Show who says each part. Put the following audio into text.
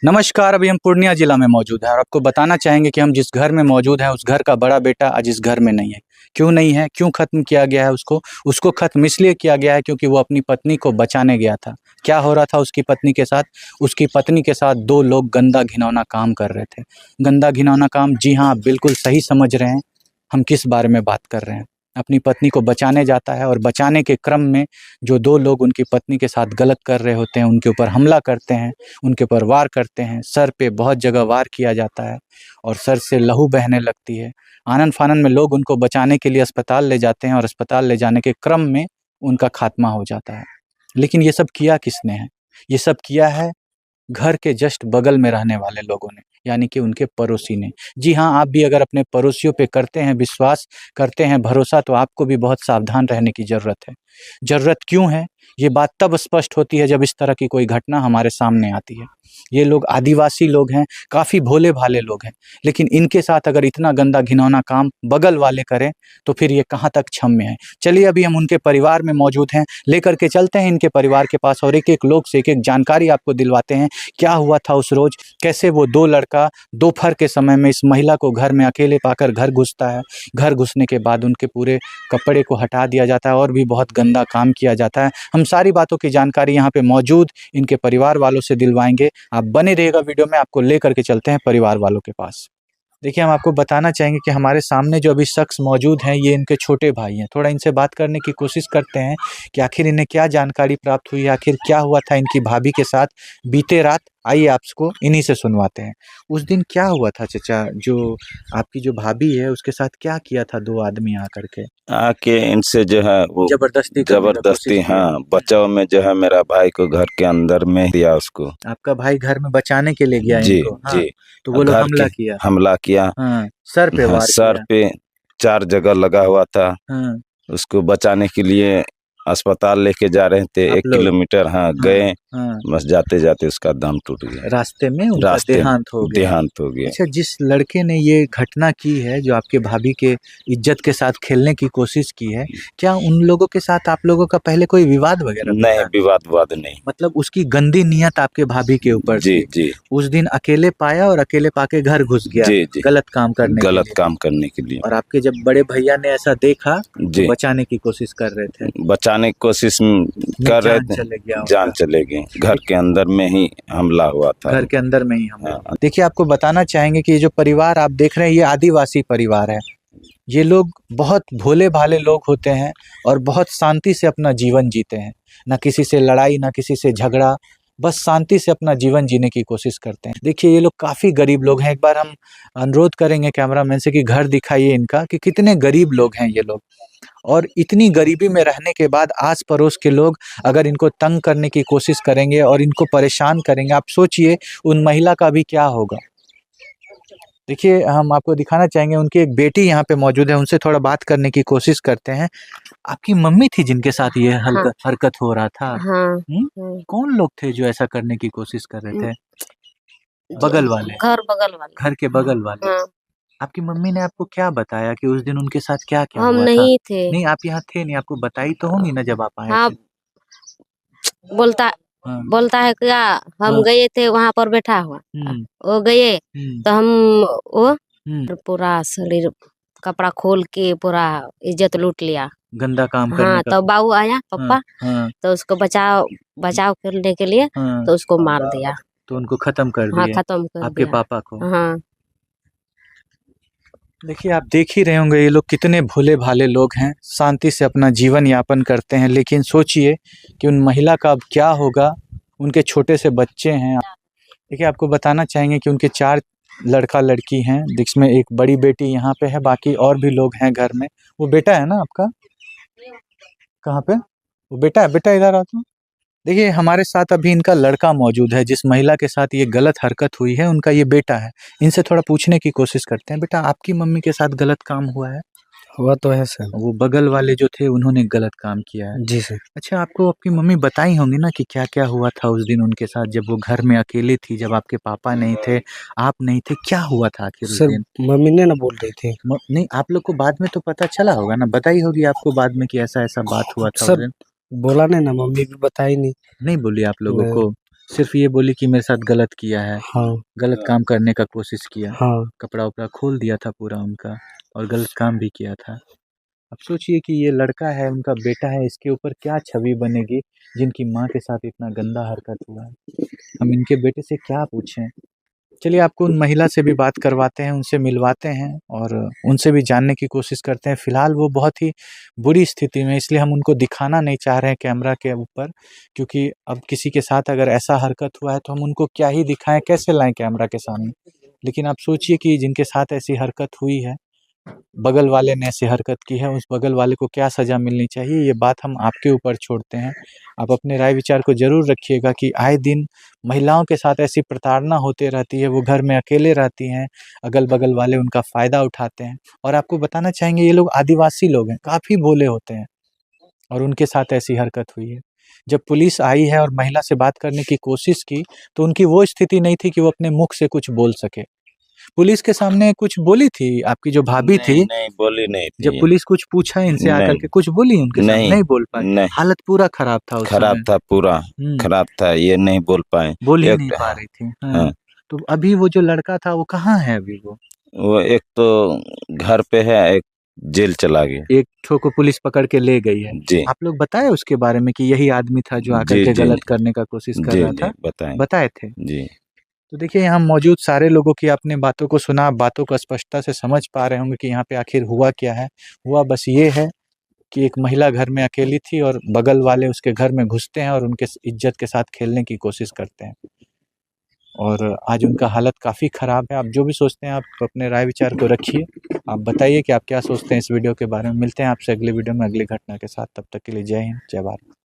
Speaker 1: नमस्कार। अभी हम पूर्णिया जिला में मौजूद हैं और आपको बताना चाहेंगे कि हम जिस घर में मौजूद हैं उस घर का बड़ा बेटा आज इस घर में नहीं है। क्यों नहीं है, क्यों खत्म किया गया है उसको खत्म इसलिए किया गया है क्योंकि वो अपनी पत्नी को बचाने गया था। क्या हो रहा था उसकी पत्नी के साथ? उसकी पत्नी के साथ दो लोग गंदा घिनौना काम कर रहे थे। गंदा घिनौना काम, जी हाँ, आप बिल्कुल सही समझ रहे हैं। हम किस बारे में बात कर रहे हैं? अपनी पत्नी को बचाने जाता है और बचाने के क्रम में जो दो लोग उनकी पत्नी के साथ गलत कर रहे होते हैं उनके ऊपर हमला करते हैं, उनके ऊपर वार करते हैं। सर पे बहुत जगह वार किया जाता है और सर से लहू बहने लगती है। आनन फानन में लोग उनको बचाने के लिए अस्पताल ले जाते हैं और अस्पताल ले जाने के क्रम में उनका खात्मा हो जाता है। लेकिन ये सब किया किसने है? ये सब किया है घर के जस्ट बगल में रहने वाले लोगों ने, यानी कि उनके पड़ोसी ने। जी हाँ, आप भी अगर अपने पड़ोसियों पे करते हैं विश्वास, करते हैं भरोसा, तो आपको भी बहुत सावधान रहने की ज़रूरत है। ज़रूरत क्यों है? ये बात तब स्पष्ट होती है जब इस तरह की कोई घटना हमारे सामने आती है। ये लोग आदिवासी लोग हैं, काफ़ी भोले भाले लोग हैं, लेकिन इनके साथ अगर इतना गंदा घिनौना काम बगल वाले करें तो फिर ये कहाँ तक क्षम्य है। चलिए, अभी हम उनके परिवार में मौजूद हैं, लेकर के चलते हैं इनके परिवार के पास और एक एक लोग से एक एक जानकारी आपको दिलवाते हैं। क्या हुआ था उस रोज़, कैसे वो दो लड़का दोपहर के समय में इस महिला को घर में अकेले पाकर घर घुसता है। घर घुसने के बाद उनके पूरे कपड़े को हटा दिया जाता है और भी बहुत गंदा काम किया जाता है। हम सारी बातों की जानकारी यहाँ पे मौजूद इनके परिवार वालों से दिलवाएंगे। आप बने रहिएगा वीडियो में, आपको लेकर के चलते हैं परिवार वालों के पास। देखिए, हम आपको बताना चाहेंगे कि हमारे सामने जो अभी शख्स मौजूद हैं ये इनके छोटे भाई हैं। थोड़ा इनसे बात करने की कोशिश करते हैं कि आखिर इन्हें क्या जानकारी प्राप्त हुई है, आखिर क्या हुआ था इनकी भाभी के साथ बीते रात। आइए आपको इन्हीं से सुनवाते हैं। उस दिन क्या हुआ था चाचा, जो आपकी जो भाभी है उसके साथ क्या किया था दो आदमी आकर के?
Speaker 2: आके इनसे जो है वो जबरदस्ती हाँ बचाव में जो है मेरा भाई को घर के अंदर में दिया उसको।
Speaker 1: आपका भाई घर में बचाने के लिए गया
Speaker 2: जी
Speaker 1: इनको? हाँ।
Speaker 2: जी।
Speaker 1: तो वो लोग हमला किया।
Speaker 2: हाँ,
Speaker 1: सर पे वार
Speaker 2: सर पे 4 जगह लगा हुआ था।
Speaker 1: हाँ।
Speaker 2: उसको बचाने के लिए अस्पताल लेके जा रहे थे, 1 किलोमीटर गए। बस जाते जाते उसका दम टूट गया।
Speaker 1: रास्ते में उनका देहांत हो गया। अच्छा, जिस लड़के ने ये घटना की है, जो आपके भाभी के इज्जत के साथ खेलने की कोशिश की है, क्या उन लोगों के साथ आप लोगों का पहले कोई विवाद वगैरह?
Speaker 2: नहीं, विवाद नहीं।
Speaker 1: मतलब उसकी गंदी नियत आपके भाभी के ऊपर
Speaker 2: जी जी।
Speaker 1: उस दिन अकेले पाया और अकेले पाके घर घुस गया।
Speaker 2: जी जी।
Speaker 1: गलत काम करने के लिए। और आपके जब बड़े भैया ने ऐसा देखा तो बचाने की कोशिश कर रहे थे।
Speaker 2: बचाने की कोशिश कर रहे थे, जान चले गई। घर के अंदर में ही हमला हुआ था।
Speaker 1: घर के अंदर में ही हमला। देखिए, आपको बताना चाहेंगे कि ये जो परिवार आप देख रहे हैं ये आदिवासी परिवार है। ये लोग बहुत भोले भाले लोग होते हैं और बहुत शांति से अपना जीवन जीते हैं। ना किसी से लड़ाई, ना किसी से झगड़ा, बस शांति से अपना जीवन जीने की कोशिश करते हैं। देखिए, ये लोग काफ़ी गरीब लोग हैं। एक बार हम अनुरोध करेंगे कैमरामैन से कि घर दिखाइए इनका, कि कितने गरीब लोग हैं ये लोग। और इतनी गरीबी में रहने के बाद आस पड़ोस के लोग अगर इनको तंग करने की कोशिश करेंगे और इनको परेशान करेंगे, आप सोचिए उन महिला का भी क्या होगा। देखिए, हम आपको दिखाना चाहेंगे, उनकी एक बेटी यहाँ पे मौजूद है, उनसे थोड़ा बात करने की कोशिश करते हैं। आपकी मम्मी थी जिनके साथ ये हरकत हो रहा था? कौन लोग थे जो ऐसा करने की कोशिश कर रहे थे? बगल वाले, घर के बगल वाले। आपकी मम्मी ने आपको क्या बताया कि उस दिन उनके साथ क्या क्या हुआ था?
Speaker 3: नहीं थे।
Speaker 1: नहीं, आप यहाँ थे नहीं, आपको बताई तो होंगी ना जब आप आए थे।
Speaker 3: बोलता है क्या, हम गए थे वहाँ पर बैठा हुआ, वो गए तो हम वो पूरा शरीर कपड़ा खोल के पूरा इज्जत लूट लिया,
Speaker 1: गंदा काम करने का।
Speaker 3: तो बाबू आया पापा, तो उसको बचाव करने के लिए तो उसको मार दिया।
Speaker 1: तो उनको खत्म कर दिया?
Speaker 3: खत्म कर
Speaker 1: आपके
Speaker 3: दिया।
Speaker 1: पापा को? देखिए, आप देख ही रहे होंगे ये लोग कितने भोले भाले लोग हैं, शांति से अपना जीवन यापन करते हैं। लेकिन सोचिए कि उन महिला का अब क्या होगा, उनके छोटे से बच्चे हैं। देखिए, आपको बताना चाहेंगे कि उनके 4 लड़का लड़की हैं, जिसमें एक बड़ी बेटी यहाँ पे है, बाकी और भी लोग हैं घर में। वो बेटा है ना आपका? कहाँ पे वो बेटा है? बेटा इधर आ तो। देखिए, हमारे साथ अभी इनका लड़का मौजूद है, जिस महिला के साथ ये गलत हरकत हुई है उनका ये बेटा है। इनसे थोड़ा पूछने की कोशिश करते हैं। बेटा, आपकी मम्मी के साथ गलत काम हुआ है?
Speaker 4: हुआ तो है सर।
Speaker 1: वो बगल वाले जो थे उन्होंने गलत काम किया है?
Speaker 4: जी सर।
Speaker 1: अच्छा, आपको आपकी मम्मी बताई होंगी ना कि क्या क्या हुआ था उस दिन उनके साथ, जब वो घर में अकेले थी, जब आपके पापा नहीं थे, आप नहीं थे, क्या हुआ था आखिर उस दिन?
Speaker 4: मम्मी ने ना बोल रही थी।
Speaker 1: नहीं, आप लोग को बाद में तो पता चला होगा ना, बताई होगी आपको बाद में कि ऐसा ऐसा बात हुआ था
Speaker 4: सर? बोला नहीं ना, मम्मी भी बताई नहीं।
Speaker 1: नहीं बोली आप लोगों को? सिर्फ ये बोली कि मेरे साथ गलत किया है,
Speaker 4: हाँ
Speaker 1: गलत काम करने का कोशिश किया,
Speaker 4: हाँ
Speaker 1: कपड़ा उपड़ा खोल दिया था पूरा उनका और गलत काम भी किया था। अब सोचिए कि ये लड़का है, उनका बेटा है, इसके ऊपर क्या छवि बनेगी जिनकी माँ के साथ इतना गंदा हरकत हुआ है। हम इनके बेटे से क्या पूछें। चलिए आपको उन महिला से भी बात करवाते हैं, उनसे मिलवाते हैं और उनसे भी जानने की कोशिश करते हैं। फ़िलहाल वो बहुत ही बुरी स्थिति में, इसलिए हम उनको दिखाना नहीं चाह रहे हैं कैमरा के ऊपर, क्योंकि अब किसी के साथ अगर ऐसा हरकत हुआ है तो हम उनको क्या ही दिखाएं, कैसे लाएं कैमरा के सामने। लेकिन आप सोचिए कि जिनके साथ ऐसी हरकत हुई है, बगल वाले ने ऐसी हरकत की है, उस बगल वाले को क्या सज़ा मिलनी चाहिए, ये बात हम आपके ऊपर छोड़ते हैं। आप अपने राय विचार को ज़रूर रखिएगा कि आए दिन महिलाओं के साथ ऐसी प्रताड़ना होते रहती है, वो घर में अकेले रहती हैं, अगल-बगल वाले उनका फ़ायदा उठाते हैं। और आपको बताना चाहेंगे ये लोग आदिवासी लोग हैं, काफ़ी भोले होते हैं और उनके साथ ऐसी हरकत हुई है। जब पुलिस आई है और महिला से बात करने की कोशिश की, तो उनकी वो स्थिति नहीं थी कि वो अपने मुख से कुछ बोल सके। पुलिस के सामने कुछ बोली थी आपकी जो भाभी थी?
Speaker 2: नहीं बोली नहीं थी।
Speaker 1: जब पुलिस कुछ पूछा इनसे आकर
Speaker 2: नहीं।
Speaker 1: के, कुछ बोली उनके सामने?
Speaker 2: नहीं।
Speaker 1: नहीं बोल पाए।
Speaker 2: नहीं।
Speaker 1: हालत पूरा खराब था उस
Speaker 2: खराब
Speaker 1: समय।
Speaker 2: था पूरा, खराब था, ये नहीं बोल पाए।
Speaker 1: बोल ही
Speaker 2: एक
Speaker 1: नहीं पा रही थी।
Speaker 2: हाँ।
Speaker 1: तो अभी वो जो लड़का था वो कहाँ है अभी वो?
Speaker 2: वो एक तो घर पे है, एक जेल चला गया।
Speaker 1: एक ठो को पुलिस पकड़ के ले गई है।
Speaker 2: जी।
Speaker 1: आप लोग बताए उसके बारे में कि यही आदमी था जो आकर
Speaker 2: जी,
Speaker 1: के
Speaker 2: जी।
Speaker 1: गलत करने का कोशिश कर
Speaker 2: जी,
Speaker 1: रहा
Speaker 2: जी,
Speaker 1: था?
Speaker 2: बताएं।
Speaker 1: बताए थे?
Speaker 2: जी।
Speaker 1: तो देखिए यहाँ मौजूद सारे लोगों की आपने बातों को सुना, बातों को स्पष्टता से समझ पा रहे होंगे कि यहाँ पे आखिर हुआ क्या है। हुआ बस ये है कि एक महिला घर में अकेली थी और बगल वाले उसके घर में घुसते हैं और उनके इज्जत के साथ खेलने की कोशिश करते हैं और आज उनका हालत काफ़ी ख़राब है। आप जो भी सोचते हैं आप अपने राय विचार को रखिए। आप बताइए कि आप क्या सोचते हैं इस वीडियो के बारे में। मिलते हैं आपसे अगले वीडियो में अगली घटना के साथ। तब तक के लिए जय हिंद, जय भारत।